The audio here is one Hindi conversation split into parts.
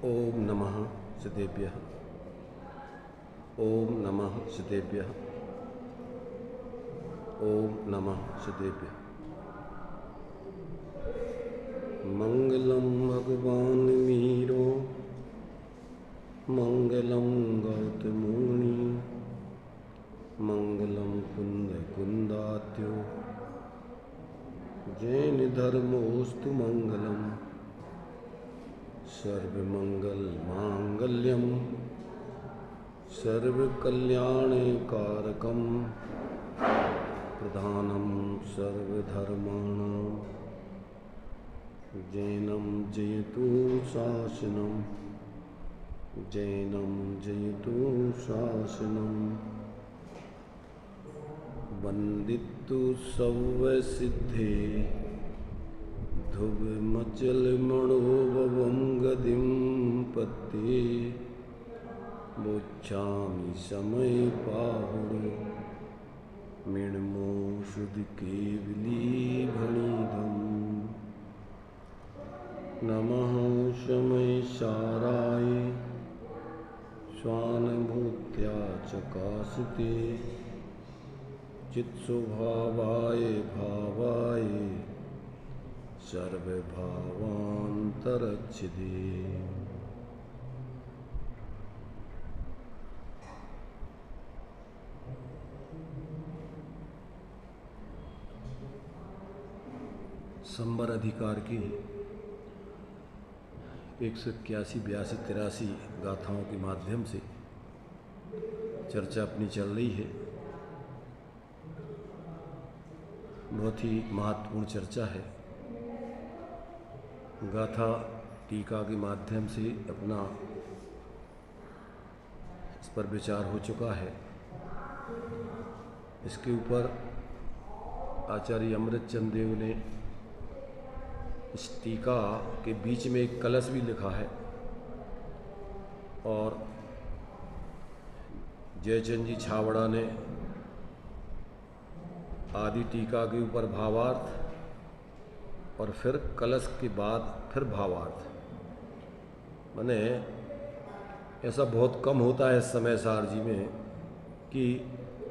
ओम नमः सिद्धेभ्यः। ओम नमः सिद्धेभ्यः। ओम नमः सिद्धेभ्यः। मंगलम भगवान मीरो, मंगलम गौतममुनि, मंगलम कुंद कुंदात्यो, जैन धर्मोस्तु मंगलम, सर्वमंगल मांगल्यम, सर्वकल्याणकारकम, प्रधानम सर्वधर्माणां, जैनम जयतु शासनम, जैनम जयतु शासनम, वंदितु सव्वसिद्धे, ध्रुवमचलमणोभवं गतिं पत्ते, मोक्षामि समय पाहुः, मृण्मोषुधकेवलीभणिधम्। नमः शमय साराय, स्वानुभूत्या चकासिते, चित्स्वभावाय भावाय, सर्वभावान्तरच्छिदे। संबर अधिकार की 181, 82, 83 गाथाओं के माध्यम से चर्चा अपनी चल रही है। बहुत ही महत्वपूर्ण चर्चा है। गाथा टीका के माध्यम से अपना इस पर विचार हो चुका है। इसके ऊपर आचार्य अमृतचंद देव ने इस टीका के बीच में एक कलश भी लिखा है और जयचंद जी छावड़ा ने आदि टीका के ऊपर भावार्थ और फिर कलश के बाद फिर भावार्थ। माने ऐसा बहुत कम होता है समय सार जी में कि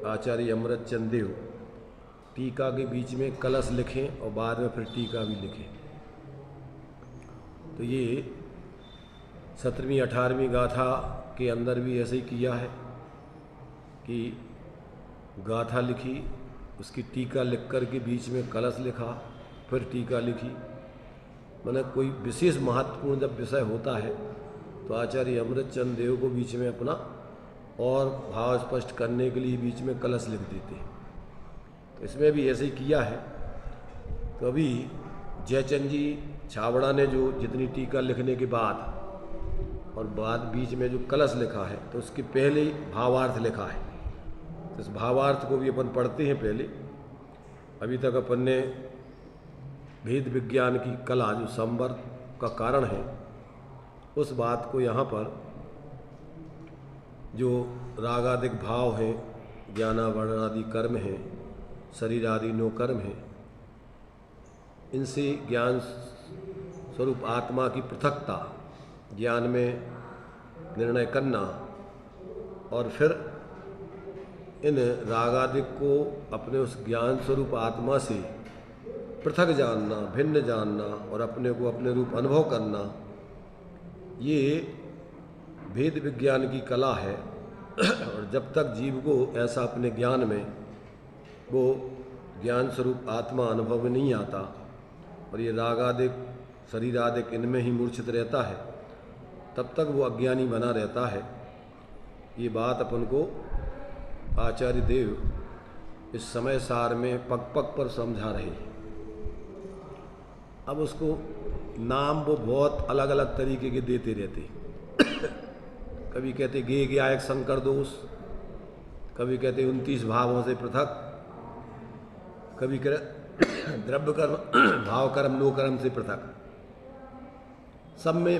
आचार्य अमृतचंद देव टीका के बीच में कलश लिखें और बाद में फिर टीका भी लिखें। तो ये 17वीं 18वीं गाथा के अंदर भी ऐसे ही किया है कि गाथा लिखी, उसकी टीका लिख कर के बीच में कलश लिखा, फिर टीका लिखी। माने कोई विशेष महत्वपूर्ण जब विषय होता है तो आचार्य अमृतचंद देव को बीच में अपना और भाव स्पष्ट करने के लिए बीच में कलश लिख देते हैं। तो इसमें भी ऐसे ही किया है। तो अभी जयचंद जी छावड़ा ने जो जितनी टीका लिखने के बाद और बाद बीच में जो कलश लिखा है तो उसके पहले ही भावार्थ लिखा है। तो इस भावार्थ को भी अपन पढ़ते हैं पहले। अभी तक अपन ने भेद विज्ञान की कला जो संवर का कारण है उस बात को यहाँ पर जो रागादिक भाव हैं, ज्ञानावरणादि कर्म हैं, शरीर आदि 9 कर्म हैं, इनसे ज्ञान स्वरूप आत्मा की पृथकता, ज्ञान में निर्णय करना और फिर इन रागादिक को अपने उस ज्ञान स्वरूप आत्मा से पृथक जानना, भिन्न जानना और अपने को अपने रूप अनुभव करना, ये भेद विज्ञान की कला है। और जब तक जीव को ऐसा अपने ज्ञान में वो ज्ञान स्वरूप आत्मा अनुभव में नहीं आता और ये रागादिक शरीरादिक इनमें ही मूर्छित रहता है, तब तक वो अज्ञानी बना रहता है। ये बात अपन को आचार्य देव इस समय सार में पग पग पर समझा रहे हैं। अब उसको नाम वो बहुत अलग अलग तरीके के देते रहते। कभी कहते गे गया एक संकर दोष, कभी कहते 29 भावों से पृथक, कभी कह द्रव्य कर्म भाव कर्म 9 कर्म से पृथक। सब में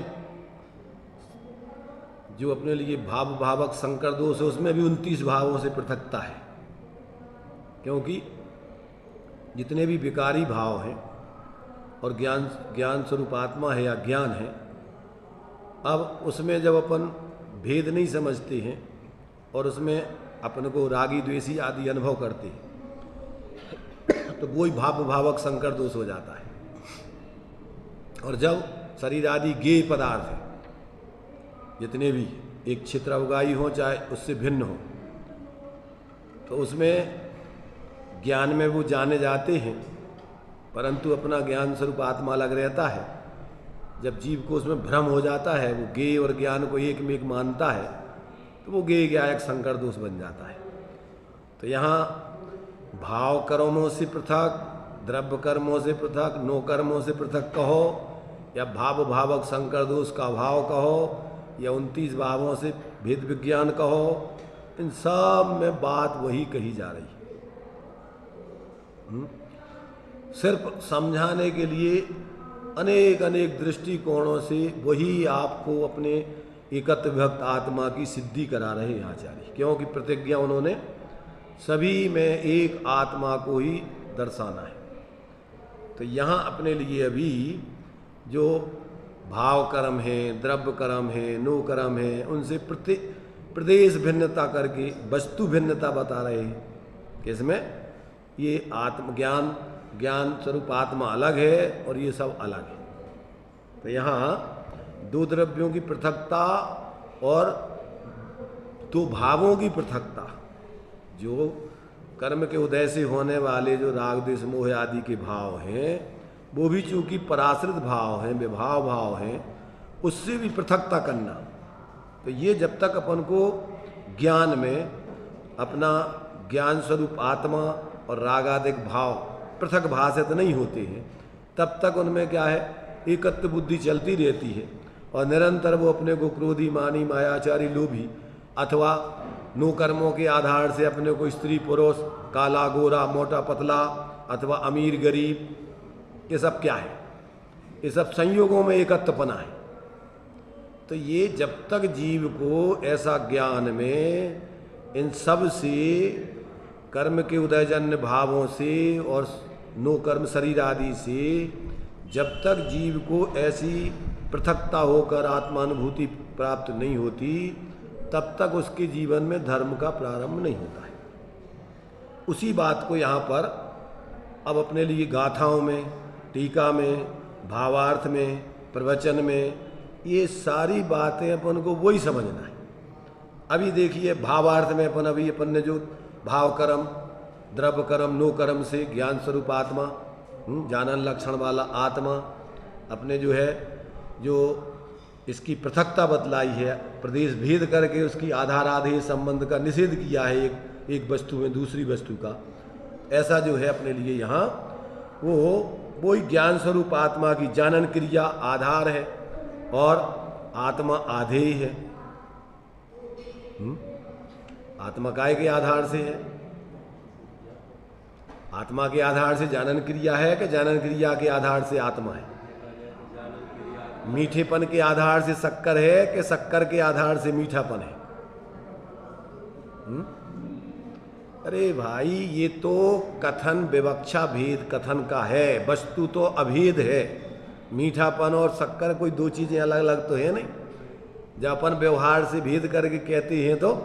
जो अपने लिए भाव भावक संकर दोष है उसमें भी 29 भावों से पृथकता है। क्योंकि जितने भी विकारी भाव हैं और ज्ञान स्वरूप आत्मा है या ज्ञान है, अब उसमें जब अपन भेद नहीं समझते हैं और उसमें अपन को रागी द्वेषी आदि अनुभव करते हैं तो वही भावक संकर दोष हो जाता है। और जब शरीर आदि गेय पदार्थ है जितने भी एक छित्रवगाई हो चाहे उससे भिन्न हो तो उसमें ज्ञान में वो जाने जाते हैं परंतु अपना ज्ञान स्वरूप आत्मा अलग रहता है। जब जीव को उसमें भ्रम हो जाता है, वो गेय और ज्ञान को एक में एक मानता है तो वो गेय ज्ञायक संकर दोष बन जाता है। तो यहाँ भाव कर्मों से पृथक, द्रव्य कर्मों से पृथक, नो कर्मों से पृथक कहो या भावक संकर दोष का भाव कहो या 29 भावों से भेद विज्ञान कहो, इन सब में बात वही कही जा रही है। सिर्फ समझाने के लिए अनेक अनेक दृष्टिकोणों से वही आपको अपने एकत्व विभक्त आत्मा की सिद्धि करा रहे हैं आचार्य, क्योंकि प्रतिज्ञा उन्होंने सभी में एक आत्मा को ही दर्शाना है। तो यहाँ अपने लिए अभी जो भाव कर्म है, द्रव्य कर्म है, नो कर्म है, उनसे प्रदेश भिन्नता करके वस्तु भिन्नता बता रहे हैं कि इसमें ये आत्मज्ञान ज्ञान स्वरूप आत्मा अलग है और ये सब अलग है। तो यहाँ दो द्रव्यों की पृथकता और दो भावों की पृथकता, जो कर्म के उदय से होने वाले जो राग द्वेष मोह आदि के भाव हैं वो भी चूंकि पराश्रित भाव हैं, विभाव भाव हैं, उससे भी पृथकता करना। तो ये जब तक अपन को ज्ञान में अपना ज्ञान स्वरूप आत्मा और रागादिक भाव पृथक भाषित नहीं होते हैं तब तक उनमें क्या है, एकत्व बुद्धि चलती रहती है और निरंतर वो अपने को क्रोधी, मानी, मायाचारी, लोभी अथवा नो कर्मों के आधार से अपने को स्त्री पुरुष, काला गोरा, मोटा पतला अथवा अमीर गरीब, ये सब क्या है, ये सब संयोगों में एकत्वपना है। तो ये जब तक जीव को ऐसा ज्ञान में इन सब से कर्म के उदयजन्य भावों से और नो कर्म शरीर आदि से जब तक जीव को ऐसी पृथकता होकर आत्मानुभूति प्राप्त नहीं होती तब तक उसके जीवन में धर्म का प्रारंभ नहीं होता है। उसी बात को यहाँ पर अब अपने लिए गाथाओं में, टीका में, भावार्थ में, प्रवचन में, ये सारी बातें अपन को वही समझना है। अभी देखिए भावार्थ में अपन ने जो भाव कर्म, द्रव्य कर्म, नो कर्म से ज्ञान स्वरूप आत्मा, जानन लक्षण वाला आत्मा अपने जो है जो इसकी पृथकता बतलाई है, प्रदेश भेद करके उसकी आधार आधेय संबंध का निषेध किया है एक वस्तु में दूसरी वस्तु का, ऐसा जो है अपने लिए यहाँ वो ज्ञान स्वरूप आत्मा की जानन क्रिया आधार है और आत्मा आधेय है। आत्मा काय के आधार से है? आत्मा के आधार से जानन क्रिया है कि जानन क्रिया के आधार से आत्मा है? मीठेपन के आधार से शक्कर है कि शक्कर के आधार से मीठापन है? अरे भाई ये तो कथन विवक्षा भेद कथन का है, वस्तु तो अभेद है। मीठापन और शक्कर कोई दो चीजें अलग अलग तो है नहीं। जब अपन व्यवहार से भेद करके कहते हैं तो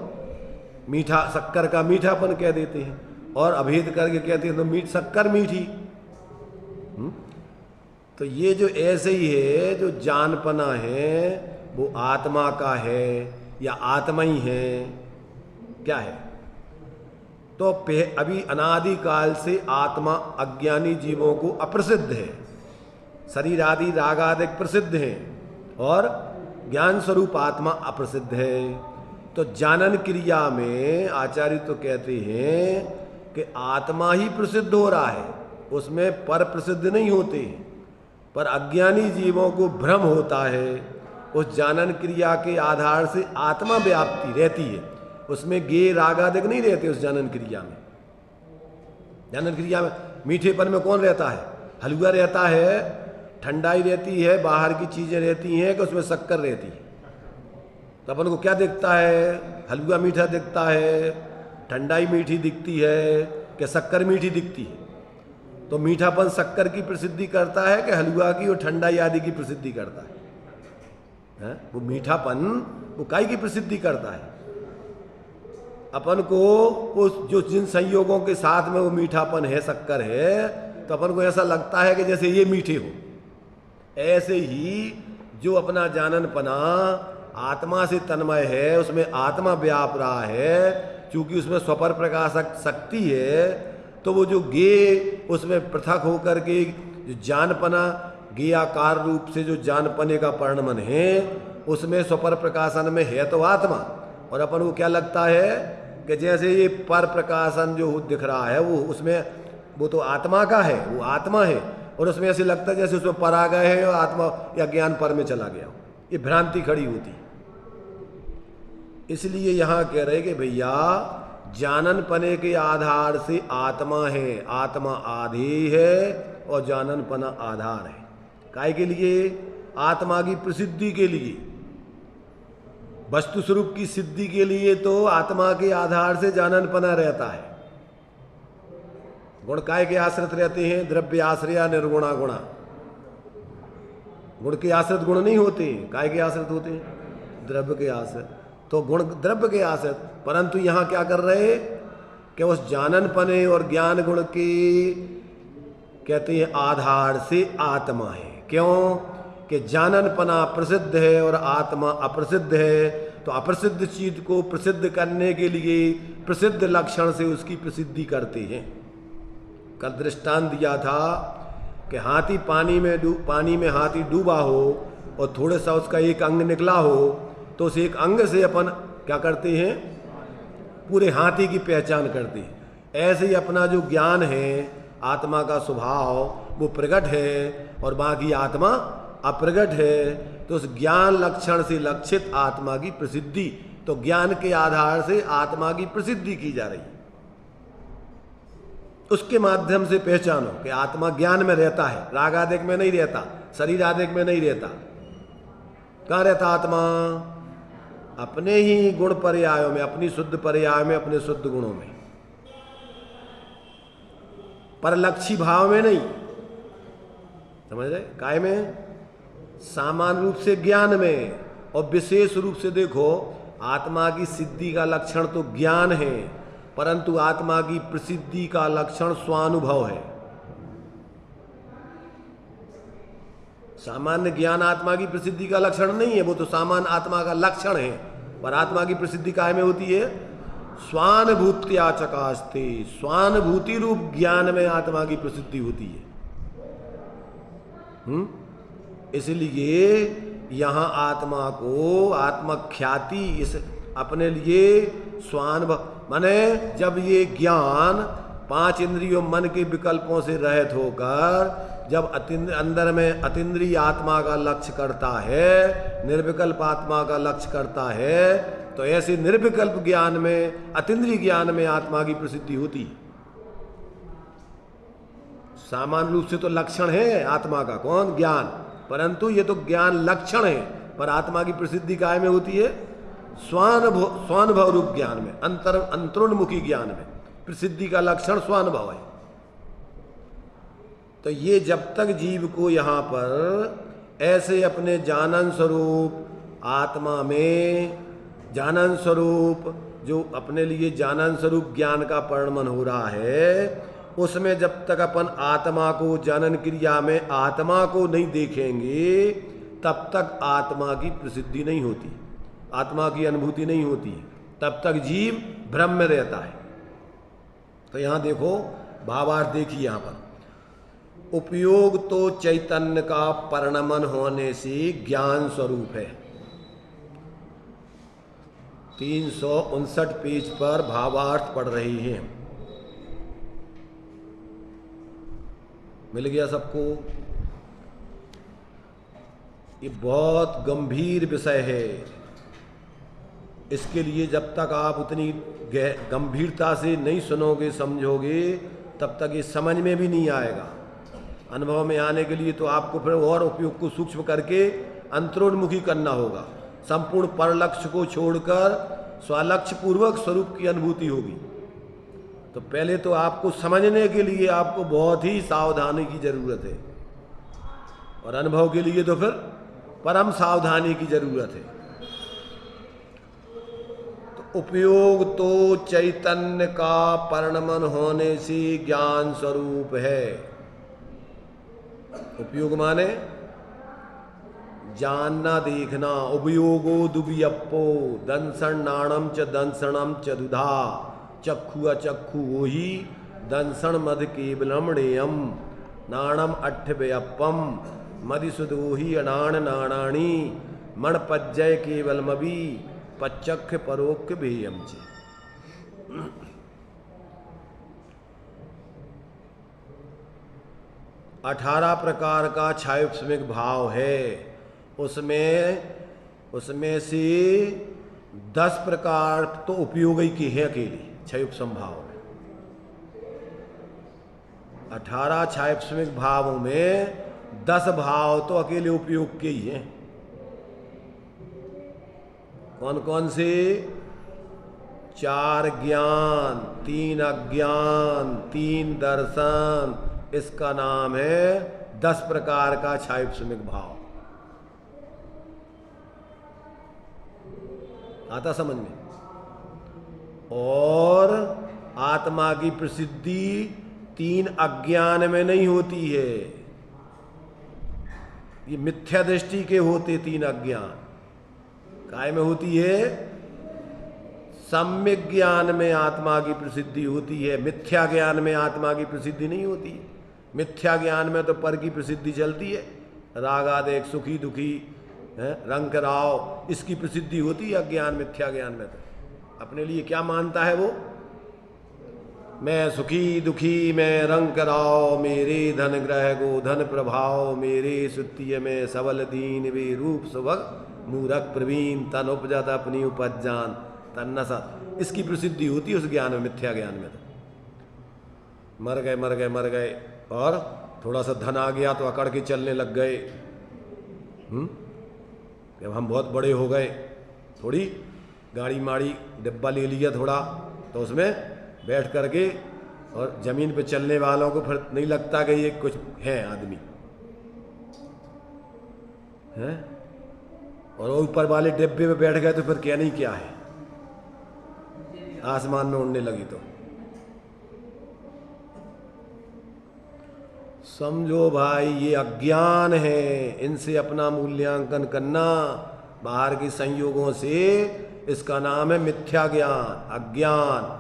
मीठा शक्कर का मीठापन कह देते हैं और अभेद करके कहते हैं तो शक्कर मीठी। तो ये जो ऐसे ही है, जो जानपना है वो आत्मा का है या आत्मा ही है, क्या है? तो अभी अनादि काल से आत्मा अज्ञानी जीवों को अप्रसिद्ध है, शरीर आदि राग आदि प्रसिद्ध है और ज्ञान स्वरूप आत्मा अप्रसिद्ध है। तो जानन क्रिया में आचार्य तो कहते हैं कि आत्मा ही प्रसिद्ध हो रहा है, उसमें पर प्रसिद्ध नहीं होते, पर अज्ञानी जीवों को भ्रम होता है। उस जानन क्रिया के आधार से आत्मा व्याप्ति रहती है, उसमें गे रागादिक नहीं रहते। उस जानन क्रिया में, जानन क्रिया में मीठेपन में कौन रहता है? हलवा रहता है, ठंडाई रहती है, बाहर की चीजें रहती हैं कि उसमें शक्कर रहती है। तो अपन को क्या दिखता है? हलवा मीठा दिखता है, ठंडाई मीठी दिखती है कि शक्कर मीठी दिखती है? तो मीठापन शक्कर की प्रसिद्धि करता है कि हलवा की और ठंडाई आदि की प्रसिद्धि करता है? वो मीठापन वो काय की प्रसिद्धि करता है? अपन को उस जो जिन संयोगों के साथ में वो मीठापन है, शक्कर है, तो अपन को ऐसा लगता है कि जैसे ये मीठे हो। ऐसे ही जो अपना जाननपना आत्मा से तन्मय है, उसमें आत्मा व्याप रहा है, क्योंकि उसमें स्वपर प्रकाशक शक्ति है, तो वो जो गे उसमें पृथक होकर के जो जानपना गे आकार रूप से जो जानपने का परिणमन है, उसमें स्वपर प्रकाशन में है तो आत्मा। और अपन को क्या लगता है कि जैसे ये पर प्रकाशन जो दिख रहा है वो उसमें वो तो आत्मा का है, वो आत्मा है, और उसमें ऐसे लगता है जैसे उसमें पर आ गए है और आत्मा या ज्ञान पर में चला गया। ये भ्रांति खड़ी होती। इसलिए यहाँ कह रहे कि भैया जानन पने के आधार से आत्मा है, आत्मा आधेय है और जाननपना आधार है। काय के लिए? आत्मा की प्रसिद्धि के लिए, वस्तु स्वरूप की सिद्धि के लिए तो आत्मा के आधार से जाननपना रहता है। गुण काय के आश्रित रहते हैं? द्रव्य आश्रया निर्गुणा गुणा। गुण के आश्रित गुण नहीं होते, काय के आश्रित होते हैं? द्रव्य के आश्रित। तो गुण द्रव्य के आश्रित, परंतु यहाँ क्या कर रहे कि उस जाननपने और ज्ञान गुण के कहते हैं आधार से आत्मा है। क्यों? कि जाननपना प्रसिद्ध है और आत्मा अप्रसिद्ध है, तो अप्रसिद्ध चीज को प्रसिद्ध करने के लिए प्रसिद्ध लक्षण से उसकी प्रसिद्धि करते हैं। कल दृष्टांत दिया था कि हाथी पानी में हाथी डूबा हो और थोड़ा सा उसका एक अंग निकला हो, तो उस एक अंग से अपन क्या करते हैं? पूरे हाथी की पहचान करते हैं। ऐसे ही अपना जो ज्ञान है, आत्मा का स्वभाव वो प्रकट है और बाकी आत्मा अप्रगट है, तो उस ज्ञान लक्षण से लक्षित आत्मा की प्रसिद्धि, तो ज्ञान के आधार से आत्मा की प्रसिद्धि की जा रही है। उसके माध्यम से पहचानो कि आत्मा ज्ञान में रहता है, राग आदिक में नहीं रहता, शरीर आदिक में नहीं रहता। कहाँ रहता आत्मा? अपने ही गुण पर्यायों में, अपनी शुद्ध पर्याय में, अपने शुद्ध गुणों में, परलक्षी भाव में नहीं। समझ रहे? काय में? सामान्य रूप से ज्ञान में, और विशेष रूप से देखो आत्मा की सिद्धि का लक्षण तो ज्ञान है, परंतु आत्मा की प्रसिद्धि का लक्षण स्वानुभव है। सामान्य ज्ञान आत्मा की प्रसिद्धि का लक्षण नहीं है, वो तो सामान्य आत्मा का लक्षण है, पर आत्मा की प्रसिद्धि काय में होती है? स्वानुभूत्या चकास्ते, स्वानुभूति रूप ज्ञान में आत्मा की प्रसिद्धि होती है। इसलिए यहां आत्मा को आत्मख्याति इस अपने लिए स्वानुभव माने जब ये ज्ञान पांच इंद्रियों मन के विकल्पों से रहित होकर जब अंदर में अतीन्द्रिय आत्मा का लक्ष्य करता है, निर्विकल्प आत्मा का लक्ष्य करता है, तो ऐसे निर्विकल्प ज्ञान में, अतीन्द्रिय ज्ञान में आत्मा की प्रसिद्धि होती है। सामान्य रूप से तो लक्षण है आत्मा का, कौन? ज्ञान, परंतु ये तो ज्ञान लक्षण है, पर आत्मा की प्रसिद्धि काय में होती है? स्वानुभव रूप ज्ञान में, अंतरोन्मुखी ज्ञान में प्रसिद्धि का लक्षण स्वानुभव है। तो ये जब तक जीव को यहाँ पर ऐसे अपने जानन स्वरूप आत्मा में, जानन स्वरूप जो अपने लिए जानन स्वरूप ज्ञान का परिणमन हो रहा है, उसमें जब तक अपन आत्मा को जानन क्रिया में आत्मा को नहीं देखेंगे, तब तक आत्मा की प्रसिद्धि नहीं होती, आत्मा की अनुभूति नहीं होती, तब तक जीव भ्रम में रहता है। तो यहाँ देखो भावार्थ देखिए, यहाँ पर उपयोग तो चैतन्य का परिणमन होने से ज्ञान स्वरूप है। 359 पेज पर भावार्थ पढ़ रही हैं। मिल गया सबको? ये बहुत गंभीर विषय है। इसके लिए जब तक आप उतनी गंभीरता से नहीं सुनोगे, समझोगे, तब तक ये समझ में भी नहीं आएगा। अनुभव में आने के लिए तो आपको फिर और उपयोग को सूक्ष्म करके अंतरोन्मुखी करना होगा। संपूर्ण परलक्ष्य को छोड़कर स्वलक्ष्य पूर्वक स्वरूप की अनुभूति होगी। तो पहले तो आपको समझने के लिए आपको बहुत ही सावधानी की जरूरत है, और अनुभव के लिए तो फिर परम सावधानी की जरूरत है। तो उपयोग तो चैतन्य का परिणमन होने से ज्ञान स्वरूप है। उपयोग माने जानना देखना। उपयोगो दुबियप्पो दंसन नाणम च दंसनम च दुधा चक्षु अचक्षु वही दंसन मद केवलमणेयम नाणम अट्ठव्यप्पम मदिसुदोही अनाण नाणाणी मण पज्जय केवलमबी पच्चक्ष परोक्ष भेयम चे। 18 प्रकार का क्षायोपशमिक भाव है। उसमें से 10 प्रकार तो उपयोगी के हैं अकेले क्षायोपशम भाव में। 18 क्षायोपशमिक भावों में 10 भाव तो अकेले उपयोग के ही हैं। कौन कौन से? 4 ज्ञान, 3 अज्ञान, 3 दर्शन। इसका नाम है 10 प्रकार का क्षायोपशमिक भाव। आता समझ में? और आत्मा की प्रसिद्धि 3 अज्ञान में नहीं होती है। ये मिथ्या दृष्टि के होते 3 अज्ञान। काय में होती है? सम्यक ज्ञान में आत्मा की प्रसिद्धि होती है। मिथ्या ज्ञान में आत्मा की प्रसिद्धि नहीं होती है। मिथ्या ज्ञान में तो पर की प्रसिद्धि चलती है। राग आदेश, सुखी दुखी, रंग राव, इसकी प्रसिद्धि होती है अज्ञान मिथ्या ज्ञान में। तो अपने लिए क्या मानता है वो? मैं सुखी दुखी, मैं रंग राव, मेरे धन ग्रह को धन प्रभाव, मेरे सुत्य में सबल दीन वे रूप सुभग मूरख प्रवीण तन उपजत अपनी उपज जान तन नसत। इसकी प्रसिद्धि होती है उस ज्ञान में, मिथ्या ज्ञान में। तो मर गए मर गए मर गए और थोड़ा सा धन आ गया तो अकड़ के चलने लग गए। जब हम बहुत बड़े हो गए, थोड़ी गाड़ी माड़ी डिब्बा ले लिया थोड़ा, तो उसमें बैठ करके और जमीन पे चलने वालों को फिर नहीं लगता कि ये कुछ है आदमी है। और ऊपर वाले डिब्बे में बैठ गए तो फिर क्या नहीं क्या है, आसमान में उड़ने लगी। तो समझो भाई ये अज्ञान है, इनसे अपना मूल्यांकन करना बाहर के संयोगों से। इसका नाम है मिथ्या ज्ञान, अज्ञान।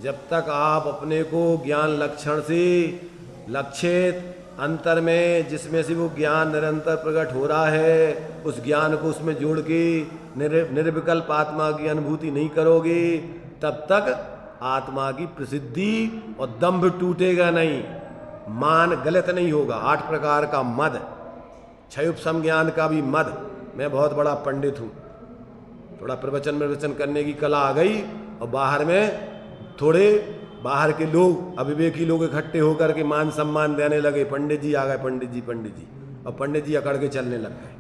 जब तक आप अपने को ज्ञान लक्षण से लक्षित अंतर में, जिसमें से वो ज्ञान निरंतर प्रकट हो रहा है, उस ज्ञान को उसमें जोड़ के निर्विकल्प आत्मा की अनुभूति नहीं करोगे, तब तक आत्मा की प्रसिद्धि और दंभ टूटेगा नहीं, मान गलत नहीं होगा। 8 प्रकार का मद, क्षयोपशम ज्ञान का भी मद। मैं बहुत बड़ा पंडित हूँ, थोड़ा प्रवचन करने की कला आ गई, और बाहर में थोड़े बाहर के लोग, अविवेकी लोग इकट्ठे होकर के मान सम्मान देने लगे। पंडित जी आ गए, पंडित जी पंडित जी, और पंडित जी अकड़ के चलने लग गए।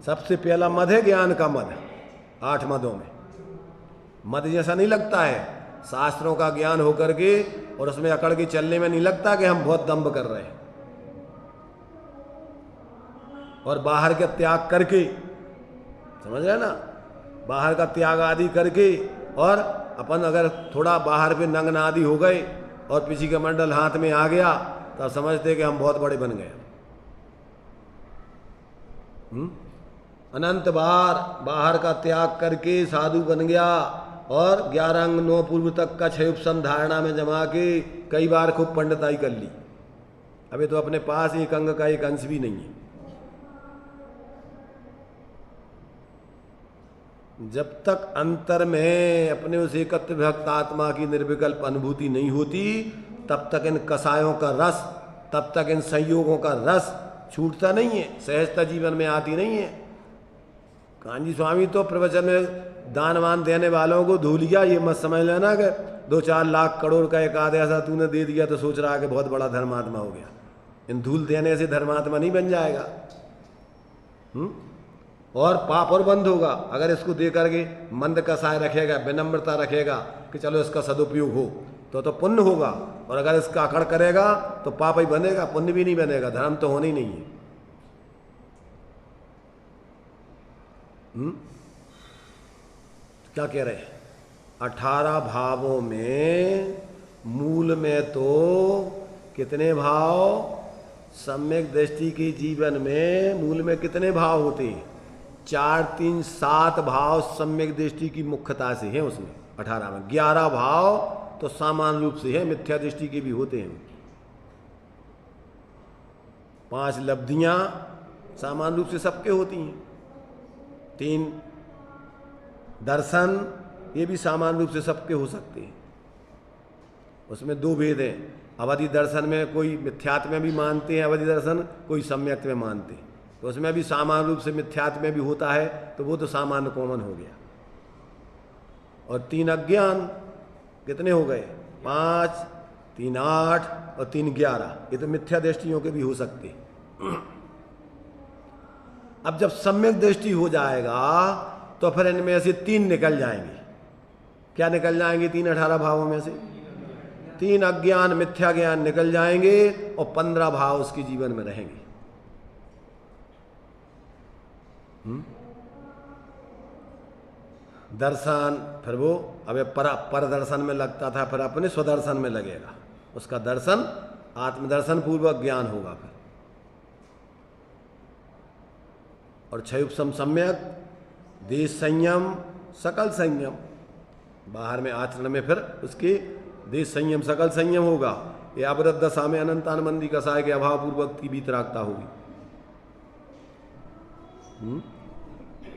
सबसे पहला मद है ज्ञान का मद। 8 मदों में मद जैसा नहीं लगता है, शास्त्रों का ज्ञान होकर के और उसमें अकड़ के चलने में नहीं लगता कि हम बहुत दंभ कर रहे हैं। और बाहर का त्याग करके, समझ रहे ना, बाहर का त्याग आदि करके, और अपन अगर थोड़ा बाहर पे नंग नादी हो गए और पीछे का मंडल हाथ में आ गया, तो समझते कि हम बहुत बड़े बन गए। अनंत बार बाहर का त्याग करके साधु बन गया, और 11 अंग 9 पूर्व तक का क्षयोपशम धारणा में जमा के कई बार खूब पंडिताई कर ली। अभी तो अपने पास एक अंग का एक अंश भी नहीं है। जब तक अंतर में अपने उस एकत्र भक्त आत्मा की निर्विकल्प अनुभूति नहीं होती, तब तक इन कसायों का रस, तब तक इन संयोगों का रस छूटता नहीं है, सहजता जीवन में आती नहीं है। कांजी स्वामी तो प्रवचन में दानवान देने वालों को धो लिया। ये मत समझ लेना कि 2-4 लाख करोड़ का एक आधा ऐसा तूने दे दिया तो सोच रहा है कि बहुत बड़ा धर्मात्मा हो गया। इन धूल देने से धर्मात्मा नहीं बन जाएगा। और पाप और बंद होगा अगर इसको दे करके मंद कसाय रखेगा, विनम्रता रखेगा कि चलो इसका सदुपयोग हो, तो पुण्य होगा, और अगर इसका अकड़ करेगा तो पाप ही बनेगा, पुण्य भी नहीं बनेगा, धर्म तो होना ही नहीं है। क्या कह रहे हैं? 18 भावों में मूल में तो कितने भाव? सम्यक दृष्टि के जीवन में मूल में कितने भाव होते हैं? 4, 3, 7 भाव सम्यक दृष्टि की मुख्यता से है उसमें 18 में। 11 भाव तो सामान्य रूप से है, मिथ्या दृष्टि के भी होते हैं। 5 लब्धियां सामान्य रूप से सबके होती हैं। 3 दर्शन, ये भी सामान्य रूप से सबके हो सकते हैं। उसमें 2 भेद हैं। अवधि दर्शन में कोई मिथ्यात्व में भी मानते हैं अवधि दर्शन, कोई सम्यक में मानते हैं, तो उसमें भी सामान्य रूप से मिथ्यात्व में भी होता है, तो वो तो सामान्य कॉमन हो गया। और 3 अज्ञान कितने हो गए? 5, 3 8 और 3 11, ये तो मिथ्या दृष्टियों के भी हो सकते हैं। अब जब सम्यक दृष्टि हो जाएगा तो फिर इनमें से 3 निकल जाएंगे। क्या निकल जाएंगे? 3 18 भावों में से 3 अज्ञान मिथ्या ज्ञान निकल जाएंगे और 15 भाव उसके जीवन में रहेंगे। दर्शन, फिर वो अब पर दर्शन में लगता था, फिर अपने स्वदर्शन में लगेगा। उसका दर्शन आत्मदर्शन पूर्वक ज्ञान होगा फिर। और 6 उपसम सम्यक, देश संयम, सकल संयम, बाहर में आचरण में फिर उसके देश संयम सकल संयम होगा। ये अवरत दशा में अनंतान मंदी कसाय के अभाव पूर्वक की बीतरागता होगी।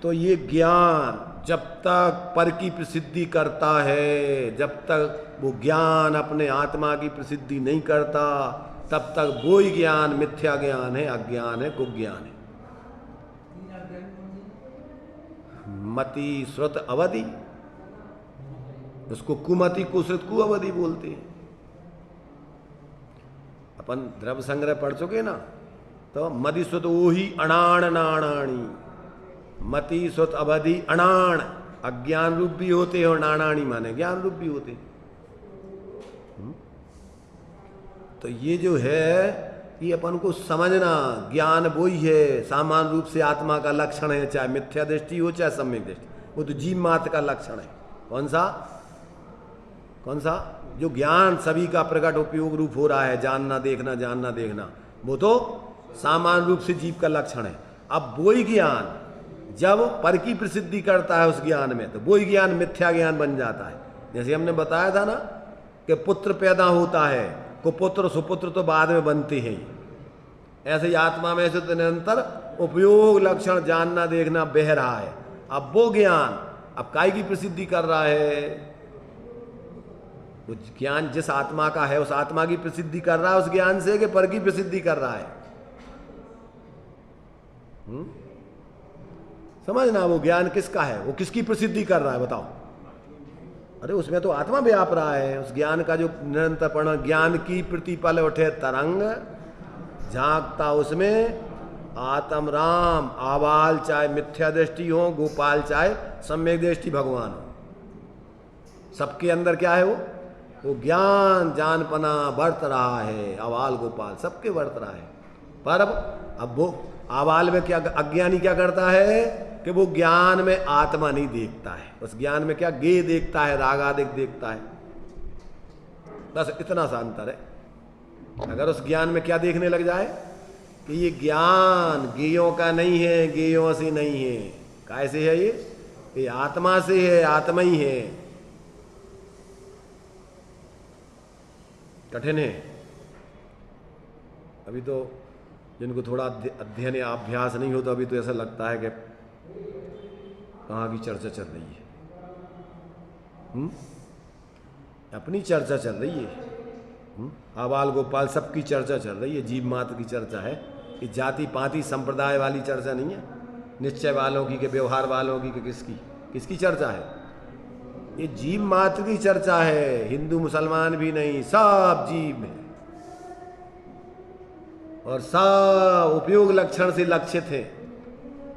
तो ये ज्ञान जब तक पर की प्रसिद्धि करता है, जब तक वो ज्ञान अपने आत्मा की प्रसिद्धि नहीं करता, तब तक वो ही ज्ञान मिथ्या ज्ञान है, अज्ञान है, कुज्ञान है। मति श्रुत अवधि, उसको कुमति कुश्रुत कुअवधि बोलते हैं। अपन द्रव्य संग्रह पढ़ चुके ना, तो मति श्रुत ओही अणाण नाणाणी, मति श्रुत अवधि अणाण, अज्ञान रूप भी होते हैं और नाणाणी माने ज्ञान रूप भी होते हैं। तो ये जो है ये अपन को समझना, ज्ञान वही है, सामान्य रूप से आत्मा का लक्षण है, चाहे मिथ्या दृष्टि हो चाहे सम्यक दृष्टि, वो तो जीव मात्र का लक्षण है। कौन सा? कौन सा? जो ज्ञान सभी का प्रकट उपयोग रूप हो रहा है, जानना देखना जानना देखना, वो तो सामान्य रूप से जीव का लक्षण है। अब वही ज्ञान जब पर की प्रसिद्धि करता है उस ज्ञान में, तो वही ज्ञान मिथ्या ज्ञान बन जाता है। जैसे हमने बताया था ना कि पुत्र पैदा होता है, कुपुत्र सुपुत्र तो बाद में बनते हैं। ऐसे ही आत्मा में से तो निरंतर उपयोग लक्षण जानना देखना बह रहा है। अब वो ज्ञान अब काय की प्रसिद्धि कर रहा है? वो ज्ञान जिस आत्मा का है उस आत्मा की प्रसिद्धि कर रहा है उस ज्ञान से, कि पर की प्रसिद्धि कर रहा है? समझना, वो ज्ञान किसका है, वो किसकी प्रसिद्धि कर रहा है बताओ? अरे उसमें तो आत्मा व्याप रहा है। उस ज्ञान का जो निरंतर पढ़ना, ज्ञान की प्रतिपल उठे तरंग, झांकता उसमें आत्म राम, आबाल चाहे मिथ्या दृष्टि हो, गोपाल चाहे सम्यक दृष्टि भगवान हो, सबके अंदर क्या है? वो ज्ञान जानपना बरत रहा है। आबाल गोपाल सबके बरत रहा है। पर अब वो आबाल में क्या, अज्ञानी क्या करता है कि वो ज्ञान में आत्मा नहीं देखता है, उस ज्ञान में क्या गे देखता है, रागादिक देखता है। बस इतना सा अंतर है। अगर उस ज्ञान में क्या देखने लग जाए कि ये ज्ञान गेयों का नहीं है, गेयों से नहीं है, कैसे है ये आत्मा से है, आत्मा ही है। कठिन है। अभी तो जिनको थोड़ा अध्ययन या अभ्यास नहीं हो तो अभी तो ऐसा लगता है कि कहाँ की चर्चा चल रही है। अपनी चर्चा चल रही है। आबाल गोपाल सबकी चर्चा चल रही है, जीव मात्र की चर्चा है। कि जाति पाति संप्रदाय वाली चर्चा नहीं है, निश्चय वालों की, के व्यवहार वालों की, कि किसकी चर्चा है? ये जीव मात्र की चर्चा है। हिंदू मुसलमान भी नहीं, सब जीव में, और सब उपयोग लक्षण से लक्षित है।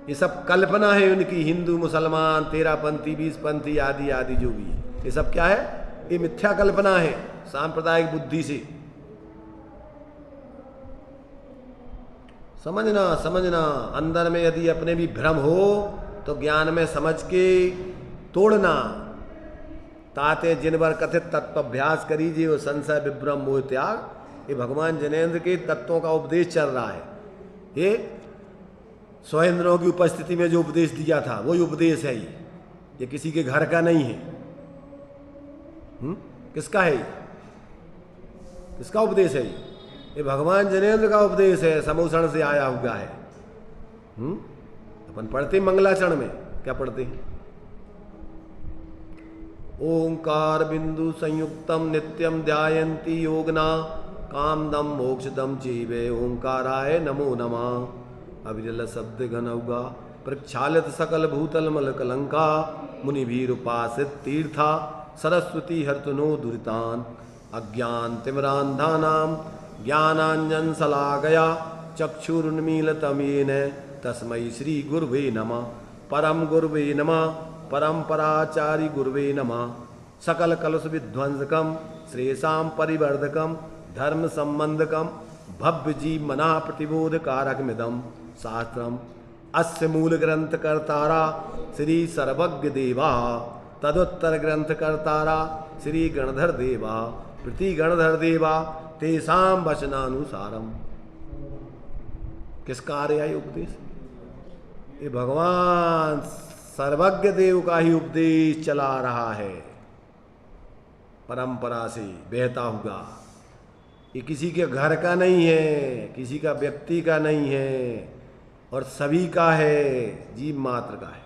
ये सब कल्पना है उनकी, हिंदू मुसलमान 13 पंथी 20 पंथी आदि आदि जो भी है, ये सब क्या है? ये मिथ्या कल्पना है। सांप्रदायिक बुद्धि से। समझना समझना, अंदर में यदि अपने भी भ्रम हो तो ज्ञान में समझ के तोड़ना। ताते जिनवर कथित तत्वाभ्यास करीजिए वो संशय विभ्रम मोह त्याग। ये भगवान जनेन्द्र के तत्वों का उपदेश चल रहा है। ये स्वयंद्रों की उपस्थिति में जो उपदेश दिया था वही उपदेश है। ये किसी के घर का नहीं है। किसका है? किसका उपदेश है? ये भगवान जनेन्द्र का उपदेश है, समूषण से आया हुआ है। अपन पढ़ते मंगलाचरण में क्या पढ़ते हैं? ओंकार बिंदु संयुक्तम नित्यम ध्यायन्ति योगना कामदम मोक्षदम जीवे ओंकाराय नमो नमः। अविरल शब्द घन उगा प्रक्षालित सकल भूतल मल कलंका मुनि भीर उपासित तीर्था सरस्वती हर्तनो दुरितान अज्ञान तिमरांधानाम ज्ञानांजन सलागया चक्षुरुन्मीलितं येन तस्मै श्री गुरुवे नमः। परम गुरुवे नमः, परंपराचारी गुरुवे नमः। सकल कलुष विध्वंसकम श्रेषाम परिवर्धकम धर्म संबंधकम भव्य जीव मना प्रतिबोध कारकमिदम शास्त्रम अस्य मूल ग्रंथ कर्तारा श्री सर्वज्ञ देवा तदुत्तर ग्रंथ कर्तारा श्री गणधर देवा प्रति गणधर देवा तेसाम वचनानुसारम। किस कार्य है उपदेश? ये भगवान सर्वज्ञ देव का ही उपदेश चला रहा है, परंपरा से बहता हुआ। ये किसी के घर का नहीं है, किसी का व्यक्ति का नहीं है, और सभी का है, जीव मात्र का है।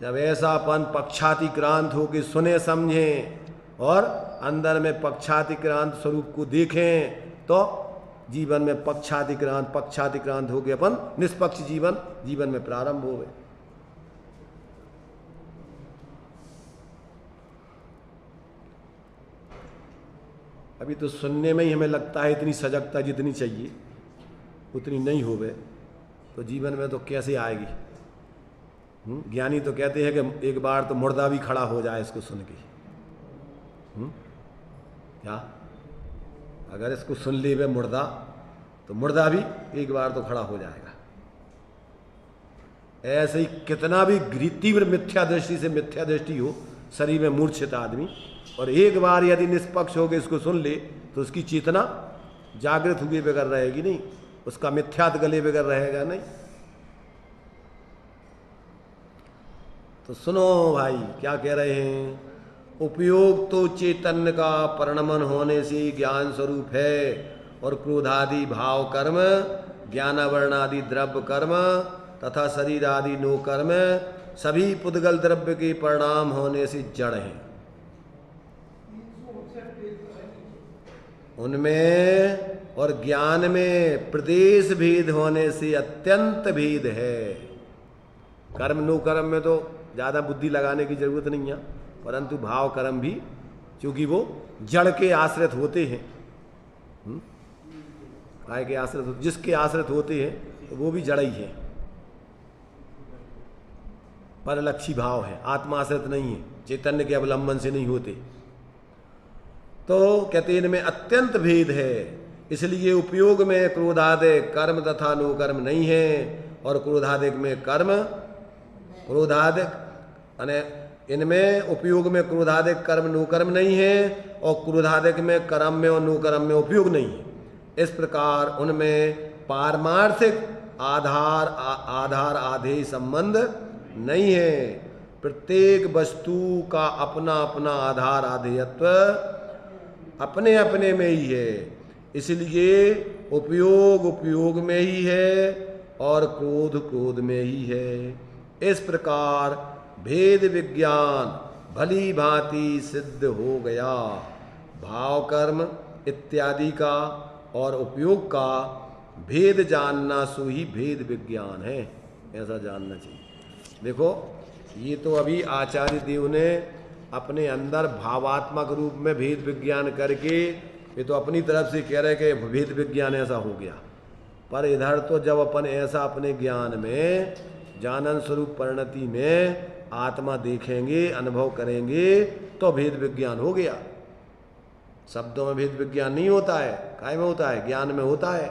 जब ऐसा अपन पक्षातिक्रांत होकर सुने समझें और अंदर में पक्षातिक्रांत स्वरूप को देखें तो जीवन में पक्षातिक्रांत हो गए अपन निष्पक्ष जीवन में प्रारंभ हो गए। अभी तो सुनने में ही हमें लगता है इतनी सजगता जितनी चाहिए उतनी नहीं होवे तो जीवन में तो कैसे आएगी। ज्ञानी तो कहते हैं कि एक बार तो मुर्दा भी खड़ा हो जाए इसको सुन के। क्या अगर इसको सुन ले वे मुर्दा तो मुर्दा भी एक बार तो खड़ा हो जाएगा। ऐसे ही कितना भी तीव्र मिथ्या दृष्टि हो शरीर में मूर्छित आदमी, और एक बार यदि निष्पक्ष होकर इसको सुन ले तो उसकी चेतना जागृत हुए बगैर रहेगी नहीं, उसका मिथ्यात गले बगैर रहेगा नहीं। तो सुनो भाई क्या कह रहे हैं। उपयोग तो चैतन्य का परिणमन होने से ज्ञान स्वरूप है, और क्रोधादि भाव कर्म ज्ञान वर्णादि द्रव्य कर्म तथा शरीर आदि नो कर्म सभी पुद्गल द्रव्य के परिणाम होने से जड़ हैं। उनमें और ज्ञान में प्रदेश भेद होने से अत्यंत भेद है। कर्म नो कर्म में तो ज़्यादा बुद्धि लगाने की जरूरत नहीं है, परंतु भाव कर्म भी क्योंकि वो जड़ के आश्रित होते हैं। काय के आश्रित होते, जिसके आश्रित होते हैं तो वो भी जड़ ही है, परलक्षी भाव है, आत्माश्रित नहीं है, चैतन्य के अवलंबन से नहीं होते। तो कहते इनमें अत्यंत भेद है, इसलिए उपयोग में क्रोधादिक कर्म तथा नो कर्म नहीं है, और क्रोधादिक में कर्म इनमें उपयोग में क्रोधादिक कर्म नो कर्म नहीं है, और क्रोधादिक में कर्म में और नो कर्म में उपयोग नहीं है। इस प्रकार उनमें पारमार्थिक आधार आधेय संबंध नहीं है। प्रत्येक वस्तु का अपना अपना आधार आधेयत्व अपने अपने में ही है, इसलिए उपयोग में ही है और क्रोध में ही है। इस प्रकार भेद विज्ञान भली भांति सिद्ध हो गया। भाव कर्म इत्यादि का और उपयोग का भेद जानना सो ही भेद विज्ञान है, ऐसा जानना चाहिए। देखो ये तो अभी आचार्य देव ने अपने अंदर भावात्मक रूप में भेद विज्ञान करके ये तो अपनी तरफ से कह रहे कि भेद विज्ञान ऐसा हो गया, पर इधर तो जब अपन ऐसा अपने ज्ञान में जानन स्वरूप परिणति में आत्मा देखेंगे, अनुभव करेंगे, तो भेद विज्ञान हो गया। शब्दों में भेद विज्ञान नहीं होता है, काय में होता है? ज्ञान में होता है,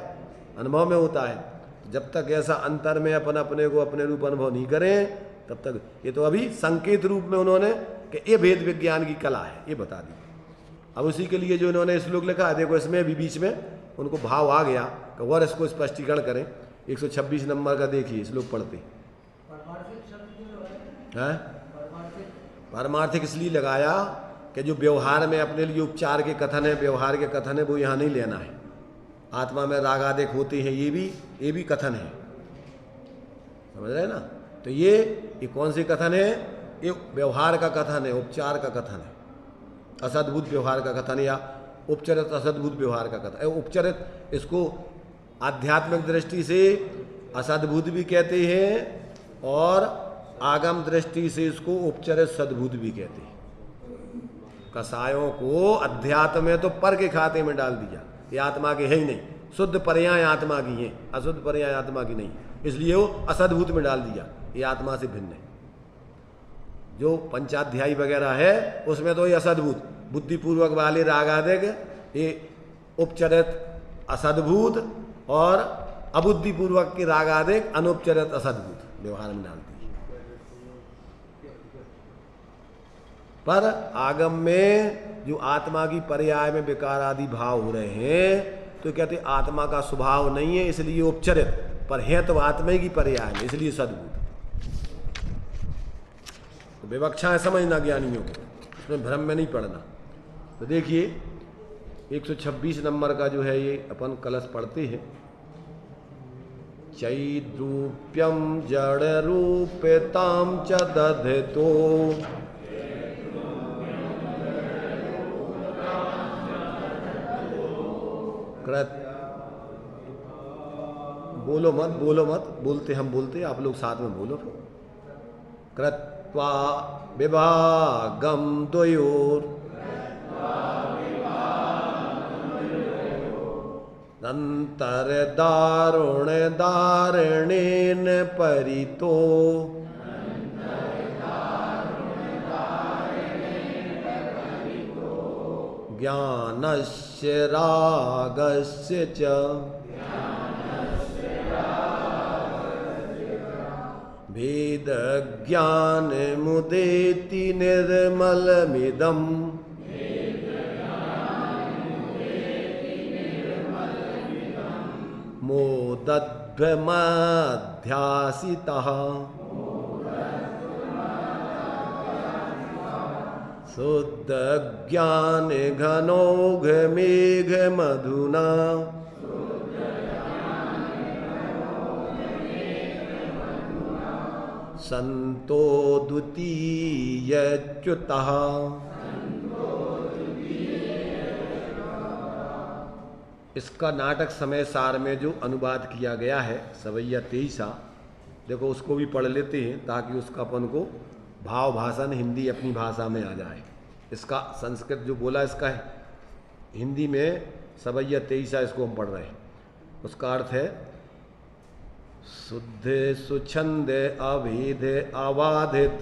अनुभव में होता है। जब तक ऐसा अंतर में अपन अपने को अपने रूप अनुभव नहीं करें तब तक। ये तो अभी संकेत रूप में उन्होंने कि ये भेद विज्ञान की कला है ये बता दी। अब उसी के लिए जो इन्होंने श्लोक लिखा है, देखो इसमें भी बीच में उनको भाव आ गया कि और इसको स्पष्टीकरण करें। 126 नंबर का देखिए श्लोक पढ़ते हैं। पारमार्थिक इसलिए लगाया कि जो व्यवहार में अपने लिए उपचार के कथन है, व्यवहार के कथन है, वो यहाँ नहीं लेना है। आत्मा में राग आदिक होते हैं, ये भी कथन है, समझ रहे हैं ना। तो ये कौन से कथन है? ये व्यवहार का कथन है, उपचार का कथन है, असद्भुत व्यवहार का कथन या उपचरित असद्भुत व्यवहार का कथन। उपचरित इसको आध्यात्मिक दृष्टि से असद्भुत भी कहते हैं और आगम दृष्टि से इसको उपचरित सद्भुत भी कहते हैं। कसायों को अध्यात्म में तो पर के खाते में डाल दिया, ये आत्मा के है ही नहीं। शुद्ध पर्याय आत्मा की है, अशुद्ध पर्याय आत्मा की नहीं, इसलिए वो असद्भुत में डाल दिया, ये आत्मा से भिन्न है। जो पंचाध्यायी वगैरह है उसमें तो ये असद्भुत बुद्धिपूर्वक वाले रागादिक, ये उपचरित असद्भुत और अबुद्धिपूर्वक के रागादिक अनुपचरित असद्भुत व्यवहार में डाल दिए। पर आगम में जो आत्मा की पर्याय में विकार आदि भाव हो रहे हैं तो कहते आत्मा का स्वभाव नहीं है इसलिए उपचरित, पर है तो आत्मा की पर्याय में इसलिए सद्भुत। तो विवक्षाएं समझना ज्ञानियों को, उसमें भ्रम में नहीं पड़ना। तो देखिए 126 नंबर का जो है ये अपन कलश पढ़ते हैं। चैद्रूप्यम जड़ रूपताम च दधतो कृत, बोलो मत, बोलते हम बोलते, आप लोग साथ में बोलो। कृत्वा विभागम द्वयोर अंतर दारुण दारणेन परितो ज्ञानस्य रागस्य च भेद ज्ञान मुदेति निर्मलमिदम् मोदध्वमध्यासितः शुद्ध ज्ञान घनौघ मेघ मधुना संतो द्वितीयच्युतः। इसका नाटक समय सार में जो अनुवाद किया गया है सवैया 23, देखो उसको भी पढ़ लेते हैं ताकि उसका अपन को भाव भाषण हिंदी अपनी भाषा में आ जाए। इसका संस्कृत जो बोला इसका है हिंदी में सवैया 23 इसको हम पढ़ रहे हैं। उसका अर्थ है शुद्ध सुछंद अभेद अबाधित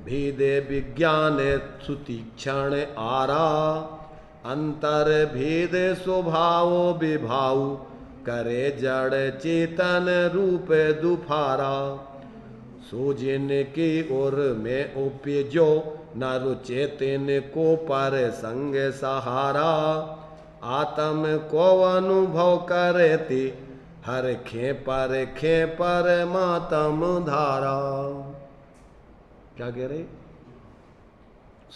भेद विज्ञान सुतीक्षण आरा अंतर भेद स्वभाव विभाव करे जड़ चेतन रूप दुफारा सो जिन के ओर में उपजो न रुचेतन को पर संग सहारा आत्म को अनुभव करते हर खे पर मातम धारा। क्या कह रहे?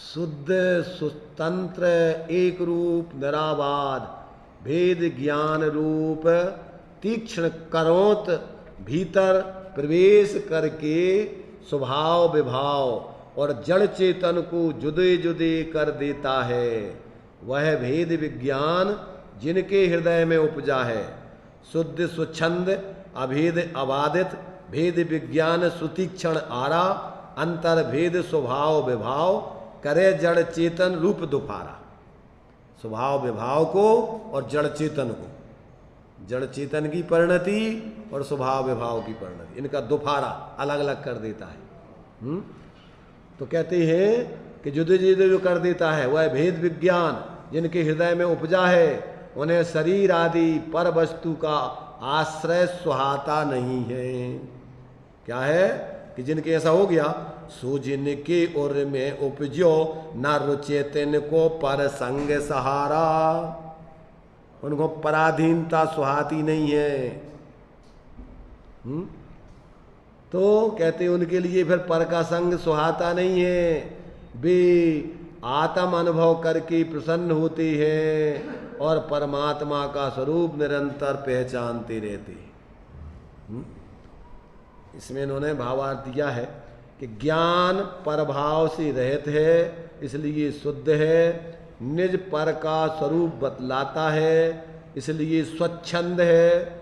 शुद्ध सुतंत्र एक रूप निराबाद भेद ज्ञान रूप तीक्ष्ण करोत भीतर प्रवेश करके स्वभाव विभाव और जड़ चेतन को जुदे जुदे कर देता है। वह भेद विज्ञान जिनके हृदय में उपजा है। शुद्ध स्वच्छंद अभेद अबाधित भेद विज्ञान सुतीक्षण आरा अंतर भेद स्वभाव विभाव करे जड़ चेतन रूप दुफारा। स्वभाव विभाव को और जड़ चेतन को, जड़ चेतन की परिणति और स्वभाव विभाव की परिणति, इनका दुफारा अलग अलग कर देता है। तो कहते हैं कि जुदे जुदे जो कर देता है वह भेद विज्ञान जिनके हृदय में उपजा है उन्हें शरीर आदि पर वस्तु का आश्रय सुहाता नहीं है। क्या है कि जिनके ऐसा हो गया, सो जिनके उर में उपजो न रुचे तिनको पर संग सहारा, उनको पराधीनता सुहाती नहीं है। तो कहते उनके लिए फिर पर का संग सुहाता नहीं है, वे आत्म अनुभव करके प्रसन्न होते हैं और परमात्मा का स्वरूप निरंतर पहचानते रहते हैं। इसमें इन्होंने भावार्थ दिया है कि ज्ञान परभाव से रहित है, इसलिए शुद्ध है, निज पर का स्वरूप बतलाता है, इसलिए स्वच्छंद है,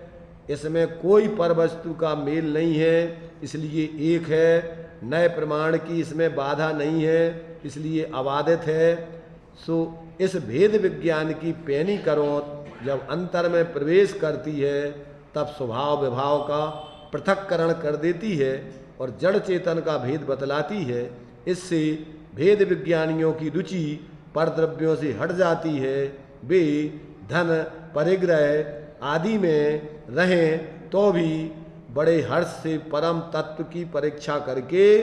इसमें कोई पर वस्तु का मेल नहीं है, इसलिए एक है, नए प्रमाण की इसमें बाधा नहीं है, इसलिए अबाधित है। सो इस भेद विज्ञान की पैनी करोत जब अंतर में प्रवेश करती है तब स्वभाव विभाव का पृथक्करण कर देती है और जड़ चेतन का भेद बतलाती है। इससे भेद विज्ञानियों की रुचि परद्रव्यों से हट जाती है, वे धन परिग्रह आदि में रहें तो भी बड़े हर्ष से परम तत्व की परीक्षा करके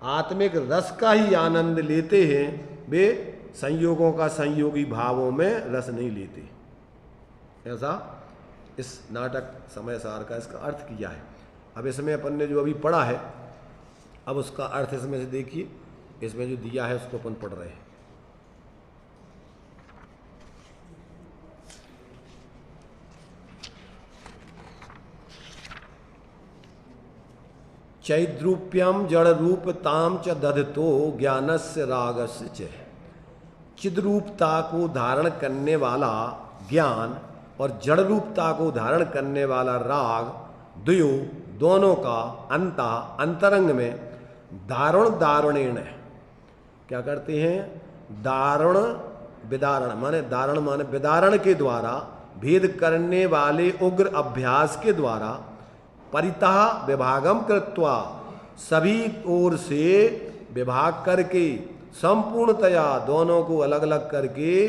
आत्मिक रस का ही आनंद लेते हैं, वे संयोगों का संयोगी भावों में रस नहीं लेते। ऐसा इस नाटक समय सार का इसका अर्थ किया है। अब इसमें अपन ने जो अभी पढ़ा है, अब उसका अर्थ इसमें से देखिए, इसमें जो दिया है उसको अपन पढ़ रहे हैं। चैद्रूप्यम जड़ रूपताम च दधतो ज्ञानस्य रागस्य च, चिद्रूपता को धारण करने वाला ज्ञान और जड़ रूपता को धारण करने वाला राग, द्वयो दोनों का अंतरंग में दारुण दारुणेण, क्या करते हैं, दारुण विदारण माने विदारण के द्वारा, भेद करने वाले उग्र अभ्यास के द्वारा, परितः विभागम कृत्वा सभी ओर से विभाग करके संपूर्णतया दोनों को अलग अलग करके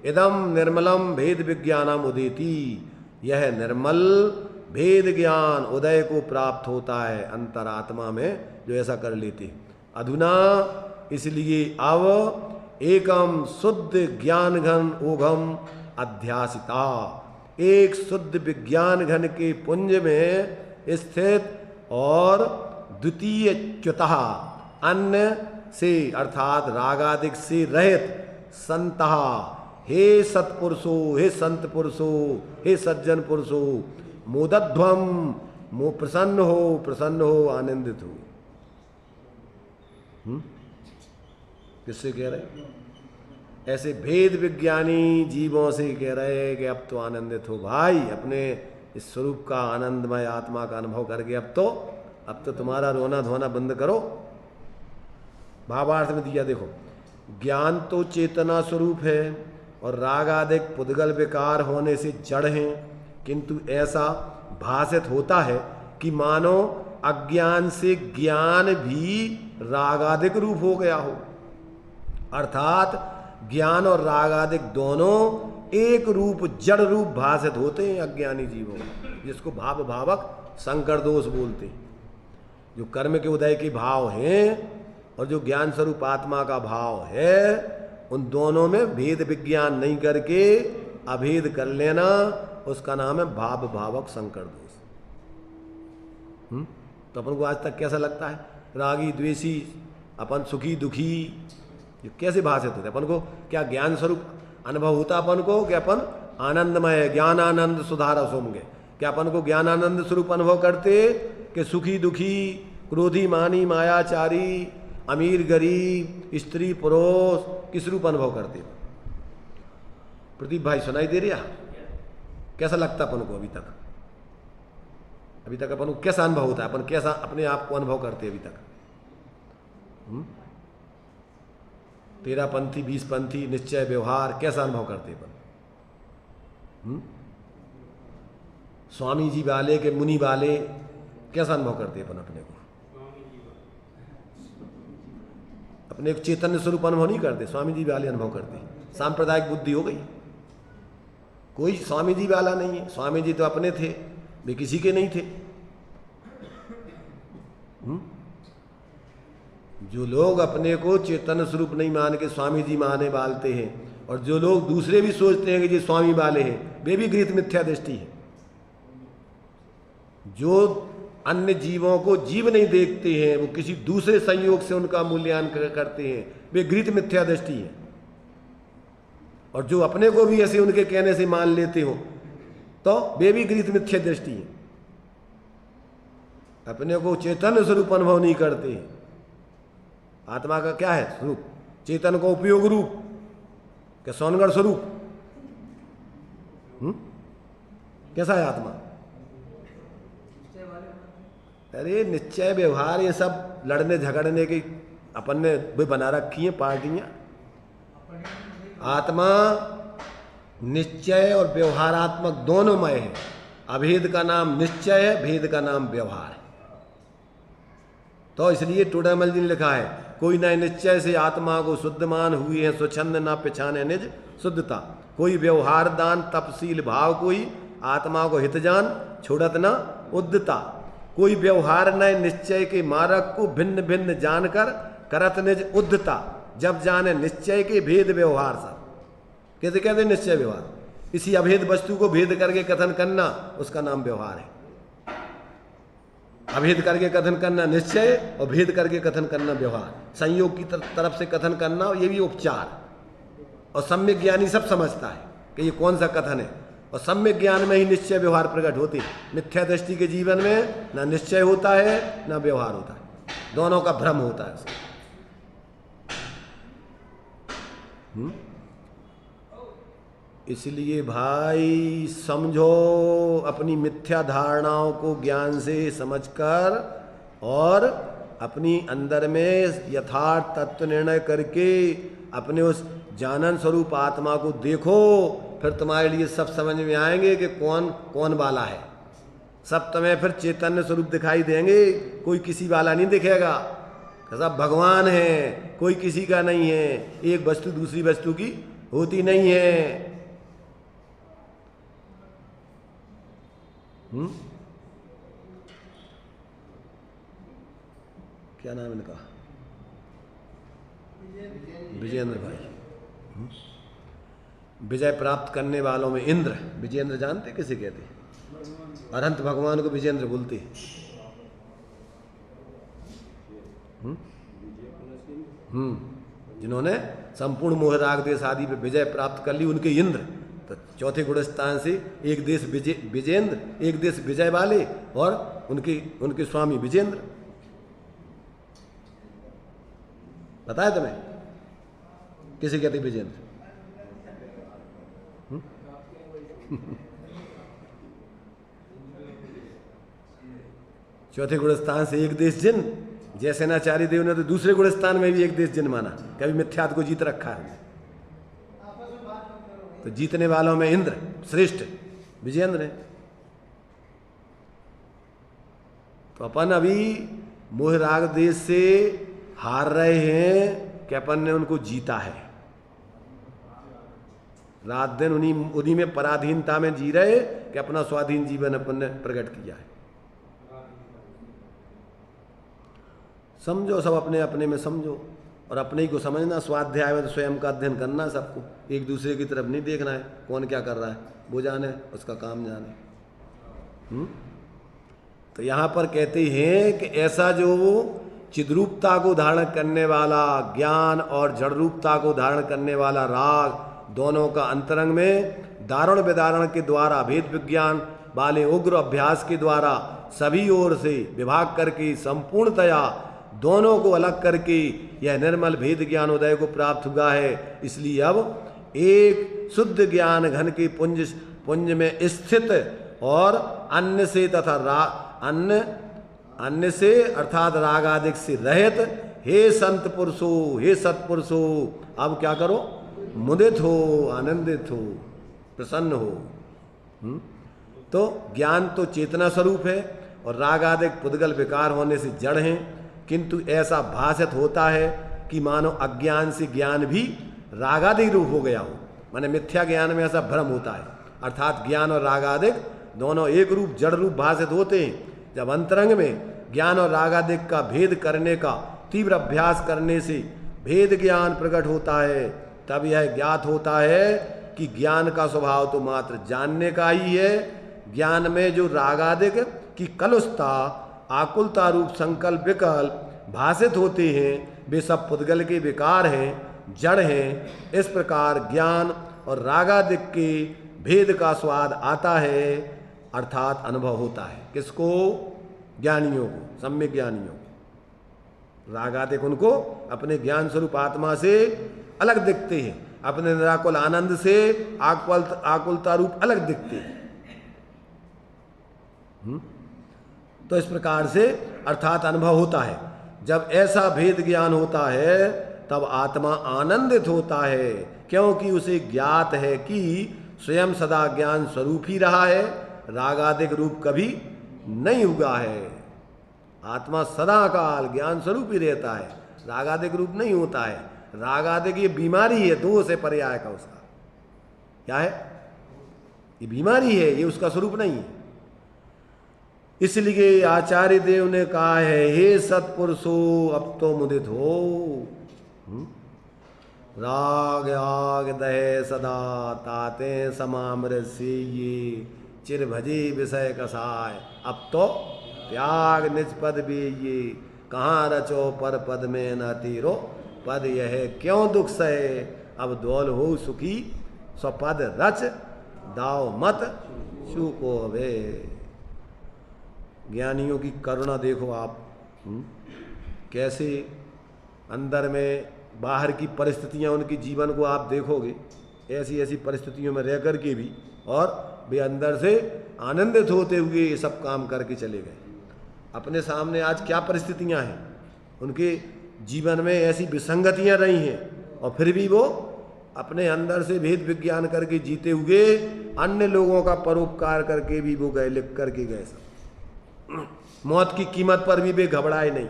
इदम निर्मलम भेद विज्ञानम उदेति, यह निर्मल भेद ज्ञान उदय को प्राप्त होता है अंतरात्मा में जो ऐसा कर लेते। अधुना इसलिए अब एकम शुद्ध ज्ञान घन ओघम अध्यासिता, एक शुद्ध विज्ञान घन के पुंज में स्थित और द्वितीय च्युतः अन्य से अर्थात रागादिक से रहित संतः, हे सत्पुरुषो, हे संत पुरुषो, हे सज्जन पुरुषो, मोदध्वम प्रसन्न हो आनंदित हो। किससे कह रहे? ऐसे भेद विज्ञानी जीवों से कह रहे हैं कि अब तो आनंदित हो भाई, अपने इस स्वरूप का आनंदमय आत्मा का अनुभव करके अब तो तुम्हारा रोना धोना बंद करो। भावार्थ में दिया देखो, ज्ञान तो चेतना स्वरूप है और राग आदि पुद्गल विकार होने से जड़ हैं, किंतु ऐसा भासित होता है कि मानो अज्ञान से ज्ञान भी रागादिक रूप हो गया हो, अर्थात ज्ञान और रागादिक दोनों एक रूप जड़ रूप भासित होते हैं अज्ञानी जीवों में, जिसको भाव भावक संकर दोष बोलते हैं। जो कर्म के उदय के भाव हैं और जो ज्ञान स्वरूप आत्मा का भाव है, उन दोनों में भेद विज्ञान नहीं करके अभेद कर लेना, उसका नाम है भाव भावक संकर दोष। तो अपन को आज तक कैसा लगता है, रागी द्वेषी, अपन सुखी दुखी, ये कैसे भाषित होते? अपन को क्या ज्ञान स्वरूप अनुभव होता अपन को कि अपन आनंदमय ज्ञान आनंद सुधार सोमगे? क्या अपन को ज्ञान आनंद स्वरूप अनुभव करते कि सुखी दुखी, क्रोधी मानी मायाचारी, अमीर गरीब, स्त्री पुरुष, किस रूप अनुभव करते? प्रदीप भाई सुनाई दे रहा? कैसा लगता अपन को अभी तक अपन को कैसा अनुभव होता है? अपन कैसा अपने आप को अनुभव करते अभी तक? 13 पंथी 20 पंथी निश्चय व्यवहार कैसा अनुभव करते अपन? स्वामी जी वाले के मुनि वाले कैसा अनुभव करते अपन अपने को? अपने को चैतन्य स्वरूप अनुभव नहीं करते, स्वामी जी वाले अनुभव करते। सांप्रदायिक बुद्धि हो गई, कोई स्वामी जी वाला नहीं है। स्वामी जी तो अपने थे, वे किसी के नहीं थे। जो लोग अपने को चैतन्य स्वरूप नहीं मान के स्वामी जी माने वालते हैं, और जो लोग दूसरे भी सोचते हैं कि ये स्वामी वाले हैं, वे भी गृहीत मिथ्या दृष्टि है। जो अन्य जीवों को जीव नहीं देखते हैं, वो किसी दूसरे संयोग से उनका मूल्यांकन करते हैं, वे गृहीत मिथ्या दृष्टि है। और जो अपने को भी ऐसे उनके कहने से मान लेते हो, तो वे भी गृहीत मिथ्या दृष्टि है। अपने को चैतन्य स्वरूप अनुभव नहीं करते। आत्मा का क्या है स्वरूप? चेतन का उपयोग रूप, क्या सौनगढ़ स्वरूप? कैसा है आत्मा? अरे निश्चय व्यवहार, ये सब लड़ने झगड़ने की अपन ने भी बना रखी है पार्टियां। आत्मा निश्चय और व्यवहारात्मक दोनोंमय है। अभेद का नाम निश्चय है, भेद का नाम व्यवहार है। तो इसलिए टोडामल जी ने लिखा है, कोई न निश्चय से आत्मा को शुद्धमान हुई है, स्वच्छंद न पिछाने निज शुद्धता। कोई व्यवहार दान तपशील भाव, कोई आत्मा को हित जान छोड़त न उद्धता। कोई व्यवहार न निश्चय के मारक को भिन्न भिन्न जानकर करत निज उद्धता। जब जाने निश्चय के भेद व्यवहार सब। कैसे कहते निश्चय व्यवहार? इसी अभेद वस्तु को भेद करके कथन करना, उसका नाम व्यवहार है। अभेद करके कथन करना निश्चय, और भेद करके कथन करना व्यवहार। संयोग की तरफ से कथन करना, ये भी उपचार। और सम्यक ज्ञानी सब समझता है कि ये कौन सा कथन है, और सम्यक ज्ञान में ही निश्चय व्यवहार प्रकट होते हैं। मिथ्या दृष्टि के जीवन में ना निश्चय होता है ना व्यवहार होता है, दोनों का भ्रम होता है। इसलिए भाई समझो, अपनी मिथ्या धारणाओं को ज्ञान से समझकर और अपनी अंदर में यथार्थ तत्व निर्णय करके अपने उस जानन स्वरूप आत्मा को देखो, फिर तुम्हारे लिए सब समझ में आएंगे कि कौन कौन वाला है। सब तुम्हें फिर चैतन्य स्वरूप दिखाई देंगे, कोई किसी वाला नहीं दिखेगा। सब भगवान है, कोई किसी का नहीं है। एक वस्तु दूसरी वस्तु की होती नहीं है। क्या नाम इनका? विजयेंद्र भाई। विजय प्राप्त करने वालों में इंद्र, विजयेंद्र जानते किसे कहते? अनंत भगवान को विजयेंद्र बोलते। जिन्होंने संपूर्ण मोह राग देश आदि पे विजय प्राप्त कर ली, उनके इंद्र। तो चौथे गुण स्थान से एक देश विजयेंद्र, एक देश विजय वाले, और उनके स्वामी विजयेंद्र। बताया तुम्हें किसे कहते विजयेंद्र? चौथे गुण स्थान से एक देश जिन, जैसे नाचार्य देव ने तो दूसरे गुण स्थान में भी एक देश जिन माना। कभी मिथ्यात्व को जीत रखा है। तो जीतने वालों में इंद्र श्रेष्ठ विजयेंद्र है। तो अपन अभी मोह राग देश से हार रहे हैं कि अपन ने उनको जीता है। रात दिन उन्हीं में पराधीनता में जी रहे कि अपना स्वाधीन जीवन अपन ने प्रकट किया है। समझो, सब अपने अपने में समझो, और अपने ही को समझना। स्वाध्याय में तो स्वयं का अध्ययन करना, सबको एक दूसरे की तरफ नहीं देखना है। कौन क्या कर रहा है वो जाने, उसका काम जाने। तो यहाँ पर कहते हैं कि ऐसा जो चिद्रूपता को धारण करने वाला ज्ञान और जड़ रूपता को धारण करने वाला राग, दोनों का अंतरंग में दारुण विदारण के द्वारा, भेद विज्ञान वाले उग्र अभ्यास के द्वारा सभी ओर से विभाग करके पूर्णतया दोनों को अलग करके यह निर्मल भेद ज्ञान उदय को प्राप्त हुआ है। इसलिए अब एक शुद्ध ज्ञान घन के पुंज में स्थित और अन्य से तथा अन्य से अर्थात राग आदि से रहित, हे संत पुरुषो, हे सत्पुरुषो, अब क्या करो? मुदित हो, आनंदित हो, प्रसन्न हो। तो ज्ञान तो चेतना स्वरूप है, और राग आदि पुद्गल विकार होने से जड़ हैं। किंतु ऐसा भाषित होता है कि मानो अज्ञान से ज्ञान भी रागादिक रूप हो गया हो। माने मिथ्या ज्ञान में ऐसा भ्रम होता है, अर्थात ज्ञान और रागादिक दोनों एक रूप जड़ रूप भाषित होते हैं। जब अंतरंग में ज्ञान और रागादिक का भेद करने का तीव्र अभ्यास करने से भेद ज्ञान प्रकट होता है, तब यह ज्ञात होता है कि ज्ञान का स्वभाव तो मात्र जानने का ही है। ज्ञान में जो रागादिक की कलुषता आकुलता रूप संकल्प विकल्प भाषित होते हैं, वे सब पुद्गल के विकार हैं, जड़ हैं। इस प्रकार ज्ञान और रागादिक के भेद का स्वाद आता है, अर्थात अनुभव होता है। किसको? ज्ञानियों को, सम्यक ज्ञानियों को। रागादिक उनको अपने ज्ञान स्वरूप आत्मा से अलग दिखते हैं, अपने निराकुल आनंद से आकुलता रूप अलग दिखते हैं। तो इस प्रकार से अर्थात अनुभव होता है। जब ऐसा भेद ज्ञान होता है तब आत्मा आनंदित होता है, क्योंकि उसे ज्ञात है कि स्वयं सदा ज्ञान स्वरूप ही रहा है, रागादिक रूप कभी नहीं हुआ है। आत्मा सदा काल ज्ञान स्वरूप ही रहता है, रागादिक रूप नहीं होता है। रागादिक ये बीमारी है, दोष है पर्याय का उसका। क्या है? ये बीमारी है, ये उसका स्वरूप नहीं है। इसलिए आचार्य देव ने कहा है, हे सत्पुरुषो अब तो मुदित हो। राग आग दहे सदा ताते समामृत से ये चिर भजी विषय कसाय। अब तो त्याग निज पद भी ये, कहाँ रचो पर पद में न तीरो पद यह क्यों दुख सहे। अब दौल हो सुखी स्वपद रच दाव मत चूको वे। ज्ञानियों की करुणा देखो आप, कैसे अंदर में बाहर की परिस्थितियां, उनकी जीवन को आप देखोगे, ऐसी ऐसी परिस्थितियों में रह कर के भी और वे अंदर से आनंदित होते हुए ये सब काम करके चले गए। अपने सामने आज क्या परिस्थितियां हैं, उनके जीवन में ऐसी विसंगतियां रही हैं, और फिर भी वो अपने अंदर से भेद विज्ञान करके जीते हुए अन्य लोगों का परोपकार करके भी वो गए, लिख करके गए सब। मौत की कीमत पर भी वे घबराए नहीं।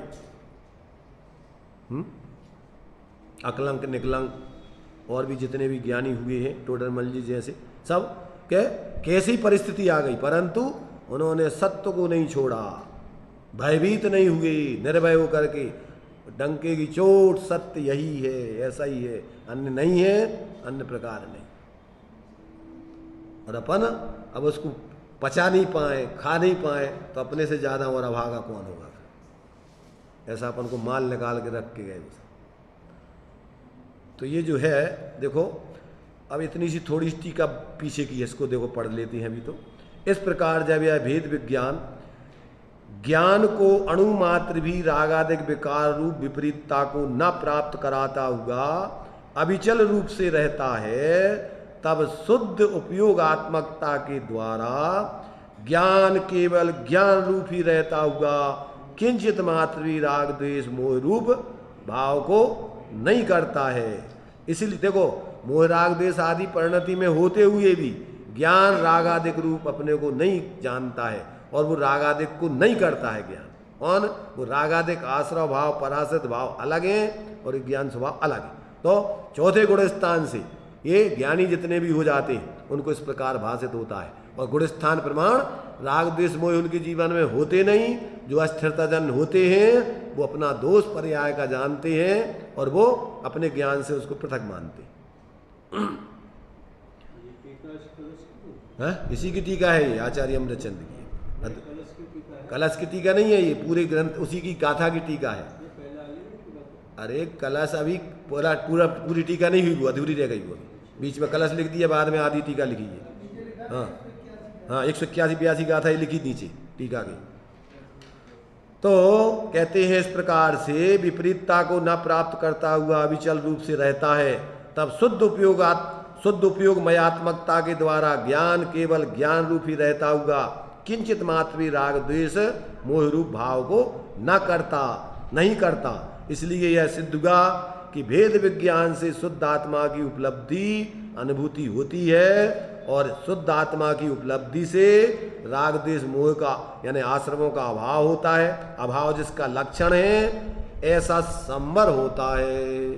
अकलंक निकलंक और भी जितने भी ज्ञानी हुए हैं, टोडरमल जी जैसे, सब कैसी परिस्थिति आ गई, परंतु उन्होंने सत्य को नहीं छोड़ा, भयभीत नहीं हुए, निर्भय होकर के डंके की चोट सत्य यही है, ऐसा ही है, अन्य नहीं है, अन्य प्रकार नहीं। और अपन अब उसको पचा नहीं पाए, खा नहीं पाए, तो अपने से ज्यादा और अभागा कौन होगा। ऐसा अपन को माल निकाल के रख के गए। तो ये जो है देखो, अब इतनी सी थोड़ी सी टीका पीछे की है, इसको देखो पढ़ लेते हैं अभी। तो इस प्रकार जब यह भेद विज्ञान ज्ञान को अणु मात्र भी रागादिक विकार रूप विपरीतता को न प्राप्त कराता हुआ अविचल रूप से रहता है, तब शुद्ध उपयोगात्मकता के द्वारा ज्ञान केवल ज्ञान रूप ही रहता हुआ किंचित मात्र भी राग द्वेष मोह रूप भाव को नहीं करता है। इसलिए देखो, मोह राग द्वेष आदि परिणति में होते हुए भी ज्ञान रागादिक रूप अपने को नहीं जानता है, और वो रागादिक को नहीं करता है ज्ञान। और वो रागादिक आश्रव भाव पराश्रित भाव अलग हैं और ज्ञान स्वभाव अलग है। तो चौथे गुण स्थान से ये ज्ञानी जितने भी हो जाते हैं उनको इस प्रकार भाषित होता है। और गुण स्थान प्रमाण राग द्वेष मोह उनके जीवन में होते नहीं। जो अस्थिरताजन होते हैं वो अपना दोष पर्याय का जानते हैं और वो अपने ज्ञान से उसको पृथक मानते हैं। इसी की टीका है ये, आचार्य अमृतचंद की। कलश की टीका नहीं है ये, पूरे ग्रंथ उसी की गाथा की टीका है। अरे कलश अभी पूरी टीका नहीं हुई, वो अधूरी रह गई। वो बीच में कलश लिख दिया, बाद में आधी टीका लिखी है। हाँ 181-82 गाथा लिखी नीचे टीका की। तो कहते हैं इस प्रकार से विपरीतता को न प्राप्त करता हुआ अविचल रूप से रहता है, तब शुद्ध उपयोग मयात्मकता के द्वारा ज्ञान केवल ज्ञान रूप ही रहता हुआ किंचित मात्र भी राग द्वेष मोह रूप भाव को नहीं करता। इसलिए यह सिद्ध हुआ कि भेद विज्ञान से शुद्ध आत्मा की उपलब्धि अनुभूति होती है, और शुद्ध आत्मा की उपलब्धि से राग द्वेष मोह का यानी आश्रमों का अभाव होता है। अभाव जिसका लक्षण है, ऐसा संवर होता है।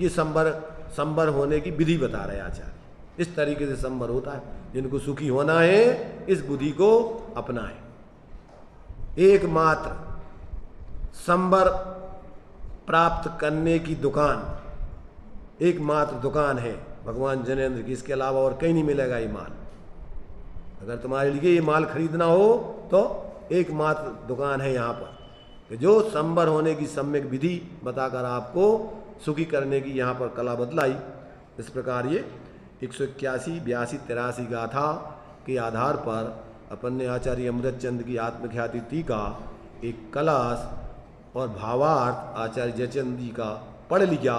ये संवर होने की विधि बता रहे आचार्य। इस तरीके से संवर होता है। जिनको सुखी होना है इस बुद्धि को अपनाएं। एकमात्र संवर प्राप्त करने की दुकान, एकमात्र दुकान है भगवान जनेंद्र की। इसके अलावा और कहीं नहीं मिलेगा ये माल। अगर तुम्हारे लिए ये माल खरीदना हो तो एकमात्र दुकान है यहाँ पर, कि जो संवर होने की सम्यक विधि बताकर आपको सुखी करने की यहाँ पर कला बतलाई। इस प्रकार ये 181, 82, 83 गाथा के आधार पर अपन ने आचार्य अमृतचंद की आत्मख्याति टीका, एक कलश और भावार्थ आचार्य जयचंद जी का पढ़ लिया।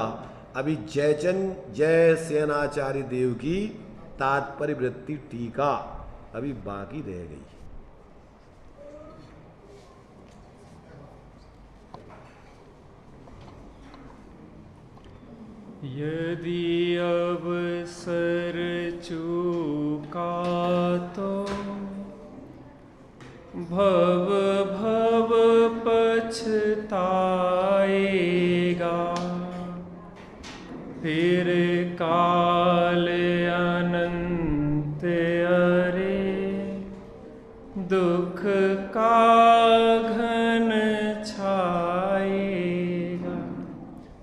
अभी जय सेनाचार्य देव की तात्पर्य वृत्ति टीका अभी बाकी रह गई। यदि अवसर चूका तो भव भव पछताएगा, फिर काल अनंत अरे दुख का घन छाएगा।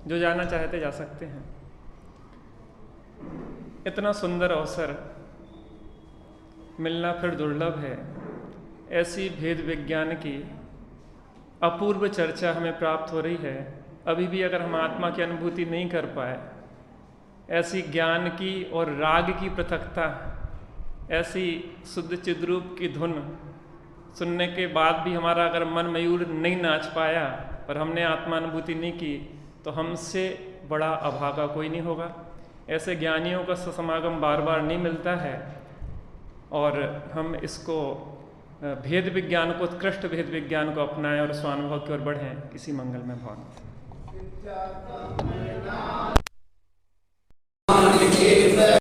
जो जाना चाहते जा सकते हैं। इतना सुंदर अवसर मिलना फिर दुर्लभ है। ऐसी भेद विज्ञान की अपूर्व चर्चा हमें प्राप्त हो रही है। अभी भी अगर हम आत्मा की अनुभूति नहीं कर पाए, ऐसी ज्ञान की और राग की पृथकता, ऐसी शुद्ध चिद्रूप की धुन सुनने के बाद भी हमारा अगर मन मयूर नहीं नाच पाया और हमने आत्मानुभूति नहीं की, तो हमसे बड़ा अभागा कोई नहीं होगा। ऐसे ज्ञानियों का समागम बार बार नहीं मिलता है और हम इसको भेद विज्ञान को, उत्कृष्ट भेद विज्ञान को अपनाएं और स्वानुभव की ओर बढ़ें। किसी मंगल में भाव।